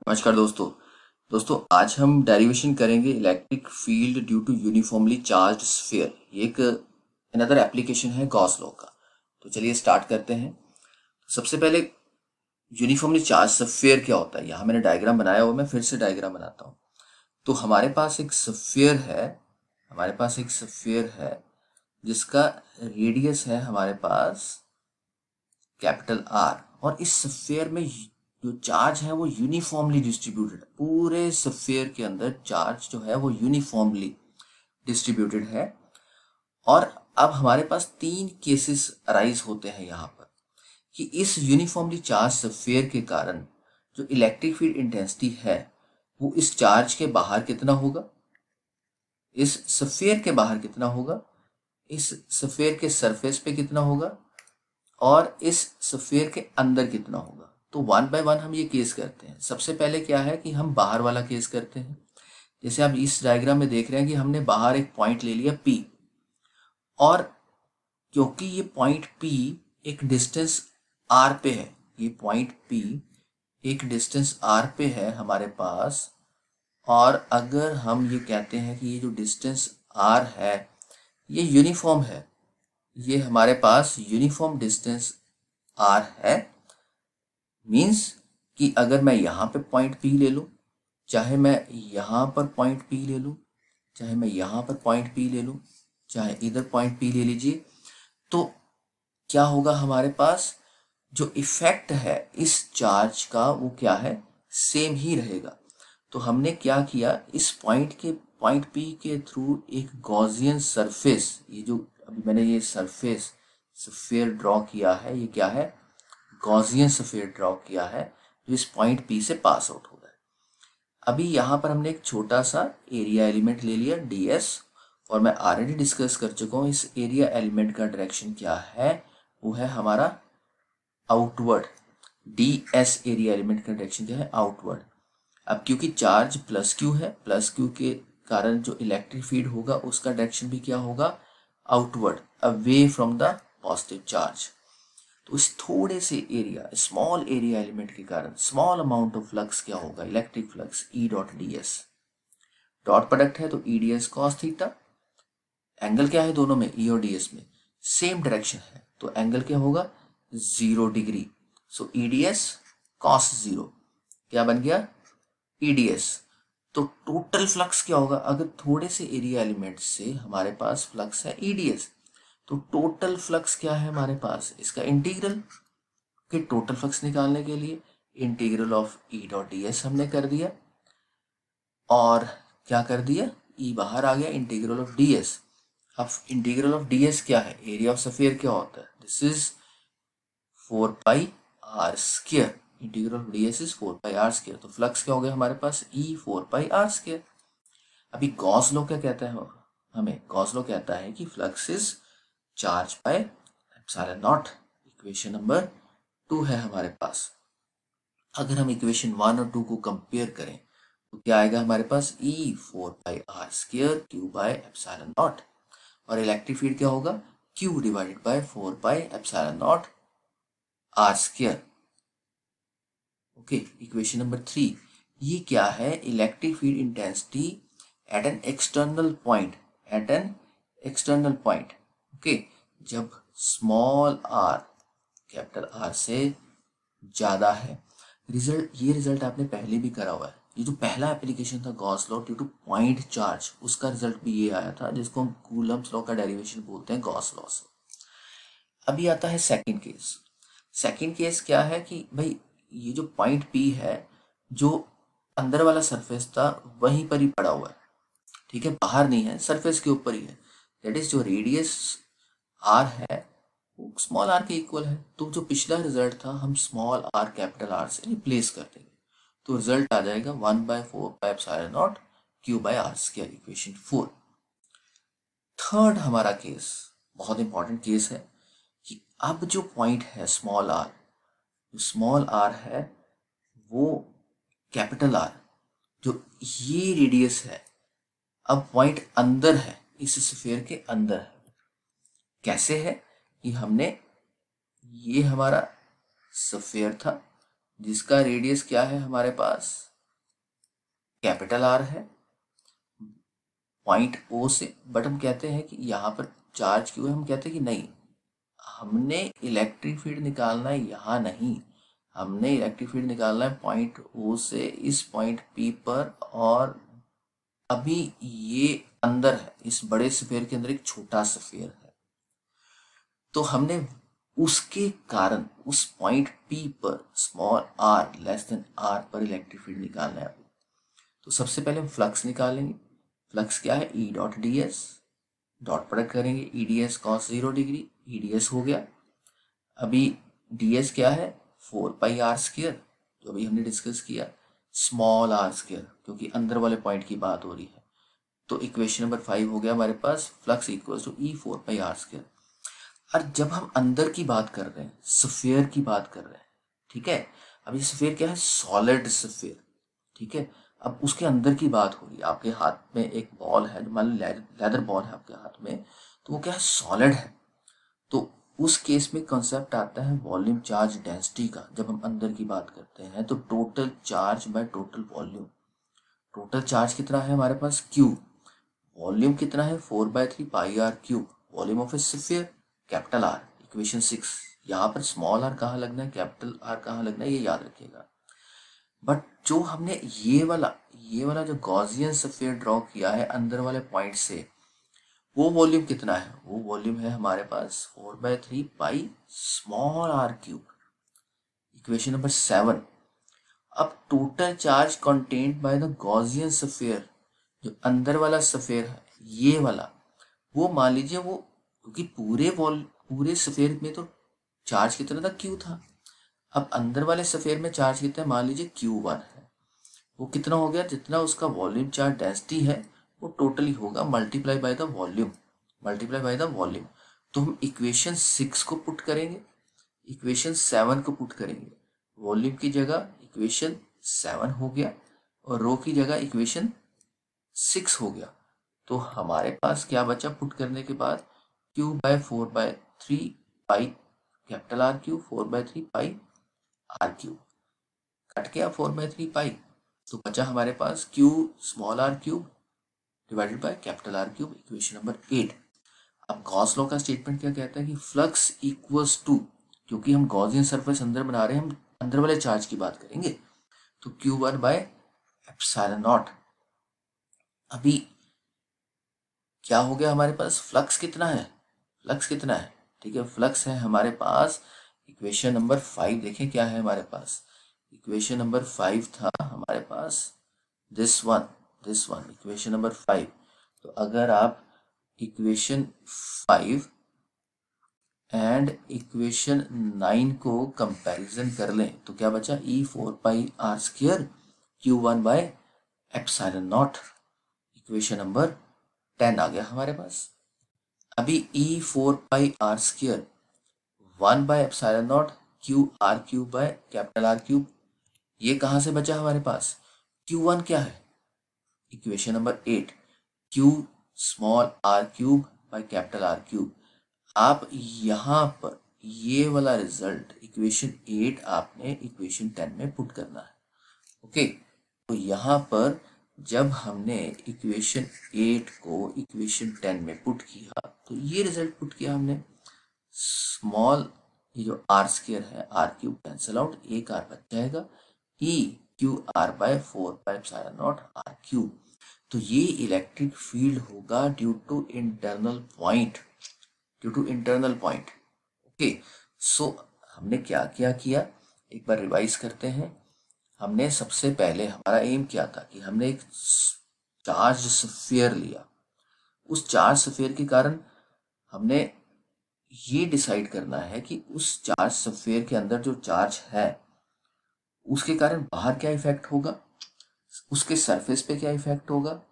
नमस्कार दोस्तों। आज हम डेरिवेशन करेंगे electric field due to uniformly charged sphere. ये एक अनदर एप्लीकेशन है गॉस लॉ का। तो चलिए स्टार्ट करते हैं। सबसे पहले यूनिफॉर्मली चार्ज स्फीयर क्या होता है, यहाँ मैंने डायग्राम बनाया हुआ, मैं फिर से डायग्राम बनाता हूँ। तो हमारे पास एक स्फीयर है जिसका रेडियस है हमारे पास कैपिटल आर, और इस स्फीयर में जो चार्ज है वो यूनिफॉर्मली डिस्ट्रीब्यूटेड है। पूरे स्फीयर के अंदर चार्ज जो है वो यूनिफॉर्मली डिस्ट्रीब्यूटेड है। और अब हमारे पास तीन केसेस अराइज होते हैं यहाँ पर कि इस यूनिफॉर्मली चार्ज स्फीयर के कारण जो इलेक्ट्रिक फील्ड इंटेंसिटी है वो इस चार्ज के बाहर कितना होगा, इस स्फीयर के बाहर कितना होगा, इस स्फीयर के सरफेस पे कितना होगा, और इस स्फीयर के अंदर कितना होगा। तो वन बाय वन हम ये केस करते हैं। सबसे पहले क्या है कि हम बाहर वाला केस करते हैं। जैसे आप इस डायग्राम में देख रहे हैं कि हमने बाहर एक पॉइंट ले लिया P, और क्योंकि ये पॉइंट P एक डिस्टेंस R पे है, ये पॉइंट P एक डिस्टेंस R पे है हमारे पास, और अगर हम ये कहते हैं कि ये जो डिस्टेंस R है ये यूनिफॉर्म है, ये हमारे पास यूनिफॉर्म डिस्टेंस R है, मीन्स कि अगर मैं यहाँ पे पॉइंट P ले लूँ, चाहे मैं यहाँ पर पॉइंट P ले लूँ, चाहे मैं यहाँ पर पॉइंट P ले लूँ, चाहे इधर पॉइंट P ले लीजिए, तो क्या होगा, हमारे पास जो इफेक्ट है इस चार्ज का वो क्या है, सेम ही रहेगा। तो हमने क्या किया, इस पॉइंट P के थ्रू एक गॉसियन सरफेस, ये जो अभी मैंने ये सरफेस स्फीयर ड्रॉ किया है, ये क्या है, गॉसियन स्फीयर ड्रॉ किया है जो इस पॉइंट P से पास आउट हो रहा है। अभी यहाँ पर हमने एक छोटा सा एरिया एलिमेंट ले लिया ds, और मैं ऑलरेडी डिस्कस कर चुका हूँ इस एरिया एलिमेंट का डायरेक्शन क्या है, वो है हमारा आउटवर्ड। ds एरिया एलिमेंट का डायरेक्शन क्या है, आउटवर्ड। अब क्योंकि चार्ज प्लस क्यू है, प्लस क्यू के कारण जो इलेक्ट्रिक फील्ड होगा उसका डायरेक्शन भी क्या होगा, outward, away from the positive charge. तो इस थोड़े से एरिया, स्मॉल एरिया एलिमेंट के कारण स्मॉल अमाउंट ऑफ फ्लक्स क्या होगा, इलेक्ट्रिक फ्लक्स ई dot D S. Dot product है तो ई D S cos theta, angle क्या है दोनों में, ई और डी एस में सेम डायरेक्शन है, तो एंगल क्या होगा, 0 डिग्री। सो ई डी एस कॉस 0 क्या बन गया, ई डी एस। तो टोटल फ्लक्स क्या होगा, अगर थोड़े से एरिया एलिमेंट से हमारे पास फ्लक्स है ई डी एस, तो टोटल फ्लक्स क्या है हमारे पास, इसका इंटीग्रल के टोटल फ्लक्स निकालने के लिए integral of E dot D S हमने कर दिया, और क्या कर दिया, ई बाहर आ गया, इंटीग्रल ऑफ डी एस। अब इंटीग्रल ऑफ डी एस क्या है, एरिया ऑफ स्फीयर क्या होता है, this is 4 pi are square, integral of d s is 4 pi are square. तो फ्लक्स क्या हो गया हमारे पास, ई 4 पाई आर स्क्वायर। अभी गॉस लॉ क्या कहता है, हमें गॉस लॉ कहता है कि flux is charge by epsilon naught. Equation number 2 है हमारे पास। अगर हम इक्वेशन 1 और 2 को कंपेयर करें तो क्या आएगा हमारे पास, E 4 pi are square Q by epsilon naught, और इलेक्ट्रिक फील्ड क्या होगा, Q divided by 4 pi epsilon naught R square. Okay, equation number 3, ये क्या है, electric field intensity at an external point, okay, जब स्मॉल आर कैपिटल आर से ज्यादा है। ये रिजल्ट आपने पहले भी करा हुआ है। ये जो पहला एप्लीकेशन था Gauss law due two point charge, उसका रिजल्ट भी ये आया था, जिसको हम कूलम्स लॉ का डेरिवेशन बोलते हैं गॉस लॉ से। अभी आता है सेकंड केस। सेकंड केस क्या है कि भाई ये जो पॉइंट P है, जो अंदर वाला सरफेस था वहीं पर ही पड़ा हुआ है, ठीक है, बाहर नहीं है, सरफेस के ऊपर ही है। दैट इज जो रेडियस r है वो स्मॉल r के इक्वल है। तो जो पिछला रिजल्ट था हम स्मॉल r कैपिटल R से रिप्लेस कर देंगे, तो रिजल्ट आ जाएगा 1/4 q by r square, equation 4। Third हमारा केस बहुत इंपॉर्टेंट केस है कि अब जो पॉइंट है स्मॉल r, जो स्मॉल r है वो कैपिटल R, जो ये रेडियस है, अब पॉइंट अंदर है, इस स्फीयर के अंदर है। कैसे है कि हमने, ये हमारा स्फीयर था जिसका रेडियस क्या है हमारे पास, कैपिटल आर है पॉइंट ओ से, बट हम कहते हैं कि यहाँ पर चार्ज क्यों है, हम कहते हैं कि नहीं, हमने इलेक्ट्रिक फील्ड निकालना है यहाँ नहीं, हमने इलेक्ट्रिक फील्ड निकालना है पॉइंट ओ से इस पॉइंट पी पर, और अभी ये अंदर है, इस बड़े स्फीयर के अंदर एक छोटा स्फीयर है, तो हमने उसके कारण उस पॉइंट पी पर small R less than R पर इलेक्ट्रिक फील्ड निकालना है। तो सबसे पहले हम फ्लक्स निकालेंगे। फ्लक्स क्या है, E dot D S, dot product करेंगे, E D S cos 0 degree, E D S हो गया। अभी डी एस क्या है, 4 पाई आर स्क्वायर, जो अभी हमने डिस्कस किया, स्मॉल आर स्क्वायर, क्योंकि अंदर वाले पॉइंट की बात हो रही है। तो इक्वेशन नंबर 5 हो गया हमारे पास, flux equals to E 4 pi are square. और जब हम अंदर की बात कर रहे हैं, स्फीयर की बात कर रहे हैं, ठीक है, अब ये स्फीयर क्या है, सॉलिड स्फीयर, ठीक है। अब उसके अंदर की बात हो रही है, आपके हाथ में एक बॉल है, मान लो लेदर बॉल है आपके हाथ में, तो वो क्या है, सॉलिड है। तो उस केस में कॉन्सेप्ट आता है वॉल्यूम चार्ज डेंसिटी का। जब हम अंदर की बात करते हैं तो total charge by total volume. Total charge कितना है हमारे पास, क्यू, वॉल्यूम कितना है, 4/3 pi R cube, volume of a sphere, capital R, equation 6। यहाँ पर स्मॉल आर कहाँ लगना है, कैपिटल आर कहाँ लगना है, ये याद रखिएगा। बट जो हमने ये वाला जो गॉसियन स्फीयर ड्रॉ किया है अंदर वाले पॉइंट से, वो वॉल्यूम कितना है, वो वॉल्यूम है हमारे पास 4/3 pi small R cube, equation number 7। अब total charge contained by the Gaussian sphere, जो अंदर वाला स्फीयर है ये वाला, वो मान लीजिए वो, क्योंकि पूरे स्फीयर में तो चार्ज कितना था, क्यू था। अब अंदर वाले स्फीयर में चार्ज कितना है, मान लीजिए Q1 है, वो कितना हो गया, जितना उसका वॉल्यूम चार्ज डेंसिटी है वो टोटली होगा multiply by the volume, multiply by the volume. तो हम इक्वेशन 6 को पुट करेंगे, इक्वेशन 7 को पुट करेंगे, वॉल्यूम की जगह इक्वेशन 7 हो गया और रो की जगह इक्वेशन 6 हो गया। तो हमारे पास क्या बचा पुट करने के बाद, Q/4/3 pi capital R cube, 4/3 pi R cube, cut गया 4/3 पाई, तो बचा हमारे पास Q small R cube divided by capital R cube, equation number 8। अब गॉस लॉ का स्टेटमेंट क्या कहता है कि फ्लक्स इक्वल्स टू, क्योंकि हम गॉसियन सरफेस अंदर बना रहे हैं, हम अंदर वाले चार्ज की बात करेंगे, तो Q1/ε0। अभी क्या हो गया हमारे पास, फ्लक्स कितना है, फ्लक्स कितना है, ठीक है, फ्लक्स है हमारे पास, इक्वेशन नंबर 5 देखें क्या है हमारे पास, इक्वेशन नंबर 5 था हमारे पास, दिस वन इक्वेशन नंबर 5। तो अगर आप इक्वेशन 5 एंड इक्वेशन 9 को कंपैरिजन कर लें तो क्या बचा, E4 pi are square Q1/ε0, equation number 10 आ गया हमारे पास। अभी E4 pi are square 1/ε0 Q R cube by capital R cube, ये कहाँ से बचा हमारे पास, Q1 क्या है, equation number 8, Q small R cube by capital R cube. आप यहाँ पर ये वाला रिजल्ट इक्वेशन 8 आपने इक्वेशन 10 में पुट करना है, ओके। तो यहाँ पर जब हमने इक्वेशन 8 को इक्वेशन 10 में पुट किया तो ये रिजल्ट पुट किया हमने, स्मॉल ये जो आर स्क्वायर है आर क्यूब कैंसिल आउट, एक आर बच जाएगा, EQ/4/ε0 आर क्यूब। तो ये इलेक्ट्रिक फील्ड होगा due to internal point, okay. So हमने क्या क्या किया, एक बार रिवाइज करते हैं। हमने सबसे पहले हमारा एम क्या था कि हमने एक चार्ज स्फीयर लिया, उस चार्ज स्फीयर के कारण हमने ये डिसाइड करना है कि उस चार्ज स्फीयर के अंदर जो चार्ज है उसके कारण बाहर क्या इफेक्ट होगा, उसके सरफेस पे क्या इफेक्ट होगा,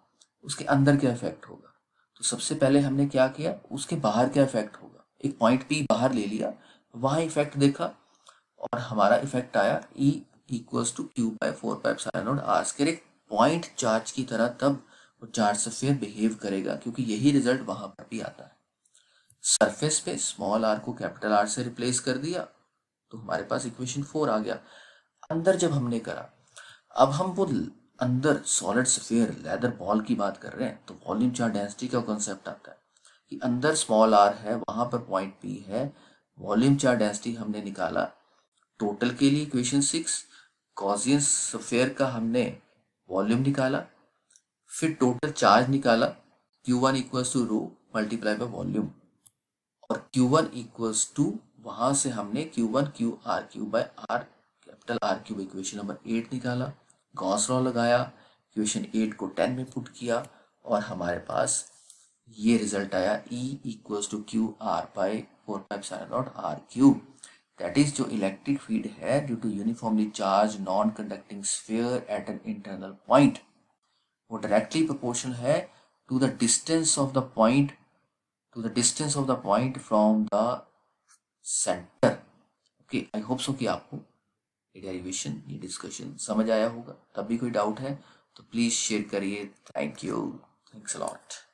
उसके अंदर क्या इफेक्ट होगा। तो सबसे पहले हमने क्या किया, उसके बाहर क्या इफेक्ट होगा, एक पॉइंट पी बाहर ले लिया, वहां इफेक्ट देखा और हमारा इफेक्ट आया E equals to Q/4/ε0 R square, एक पॉइंट चार्ज की तरह तब वो चार्ज स्फीयर बिहेव करेगा, क्योंकि यही रिजल्ट वहां पर भी आता है। सरफेस पे स्मॉल आर को कैपिटल आर से रिप्लेस कर दिया तो हमारे पास इक्वेशन 4 आ गया। अंदर जब हमने करा, अब हम वो अंदर सॉलिड स्फीयर लेदर बॉल की बात कर रहे हैं तो वॉल्यूम चार्ज डेंसिटी का कॉन्सेप्ट आता है कि अंदर स्मॉल r है, वहां पर पॉइंट P है, वॉल्यूम चार्ज डेंसिटी हमने निकाला टोटल के लिए इक्वेशन 6, गॉसियन स्फीयर का हमने वॉल्यूम निकाला, फिर टोटल चार्ज निकाला Q1 equals to rho multiply by volume, और Q1 इक्वल्स टू वहां से हमने Q1 Q R cube by R capital R cube equation number 8 निकाला, गॉस लॉ लगाया, इक्वेशन 8 को 10 में पुट किया और हमारे पास ये रिजल्ट आया E equals to Q R by 4πε0 R cube. That is जो इलेक्ट्रिक फील्ड है due to uniformly charge non conducting sphere at an internal point वो डायरेक्टली प्रोपोर्शनल है to the distance of the point from the centre. Okay, I hope so कि आपको ये derivation, ये discussion समझ आया होगा। तब भी कोई डाउट है तो प्लीज शेयर करिए। Thank you, thanks a lot.